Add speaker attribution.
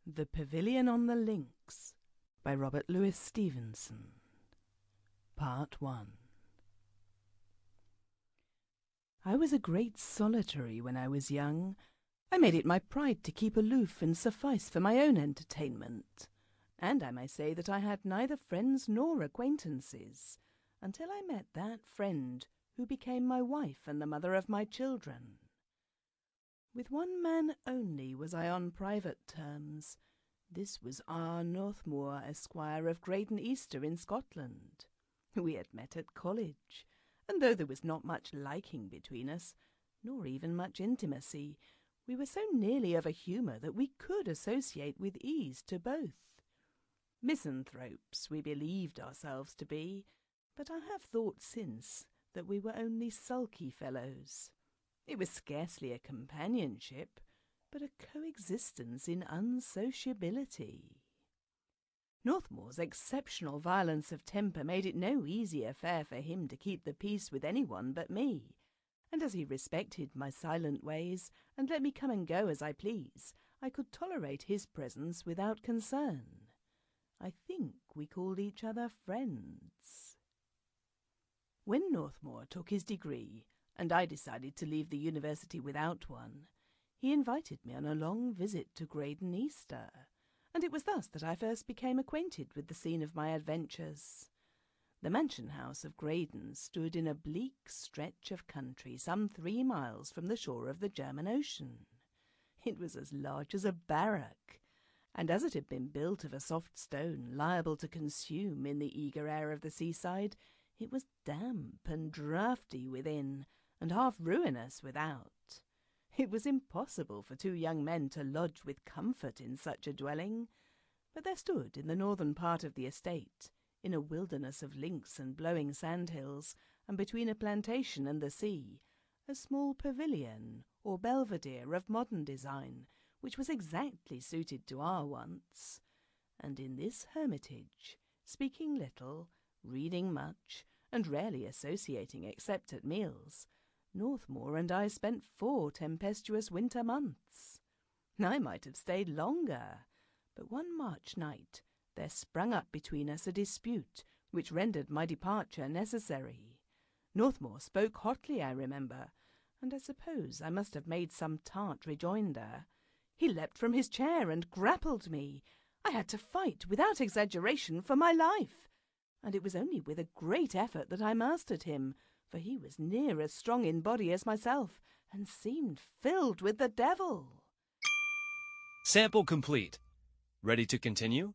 Speaker 1: The Pavilion on the Links by Louis Stevenson. Part 1. I was a great solitary when I was young. I made it my pride to keep aloof and suffice for my own entertainment. And I may say that I had neither friends nor acquaintances, until I met that friend who became my wife and the mother of my children. With one man only was I on private terms. This was R. Northmour, Esquire of Graden Easter in Scotland. We had met at college, and though there was not much liking between us, nor even much intimacy, we were so nearly of a humour that we could associate with ease to both. Misanthropes we believed ourselves to be, but I have thought since that we were only sulky fellows. It was scarcely a companionship, but a coexistence in unsociability. Northmour's exceptional violence of temper made it no easy affair for him to keep the peace with anyone but me, and as he respected my silent ways and let me come and go as I please, I could tolerate his presence without concern. I think we called each other friends. When Northmour took his degree, and I decided to leave the university without one, he invited me on a long visit to Graden Easter, and it was thus that I first became acquainted with the scene of my adventures. The mansion house of Graden stood in a bleak stretch of country some 3 miles from the shore of the German Ocean. It was as large as a barrack, and as it had been built of a soft stone liable to consume in the eager air of the seaside, it was damp and draughty within, and half ruinous without. It was impossible for 2 young men to lodge with comfort in such a dwelling, but there stood in the northern part of the estate, in a wilderness of links and blowing sandhills, and between a plantation and the sea, a small pavilion or belvedere of modern design, which was exactly suited to our wants. And in this hermitage, speaking little, reading much, and rarely associating except at meals, Northmour and I spent 4 tempestuous winter months. I might have stayed longer, but one March night there sprung up between us a dispute which rendered my departure necessary. Northmour spoke hotly, I remember, and I suppose I must have made some tart rejoinder. He leapt from his chair and grappled me. I had to fight, without exaggeration, for my life, and it was only with a great effort that I mastered him, for he was near as strong in body as myself, and seemed filled with the devil.
Speaker 2: Sample complete. Ready to continue?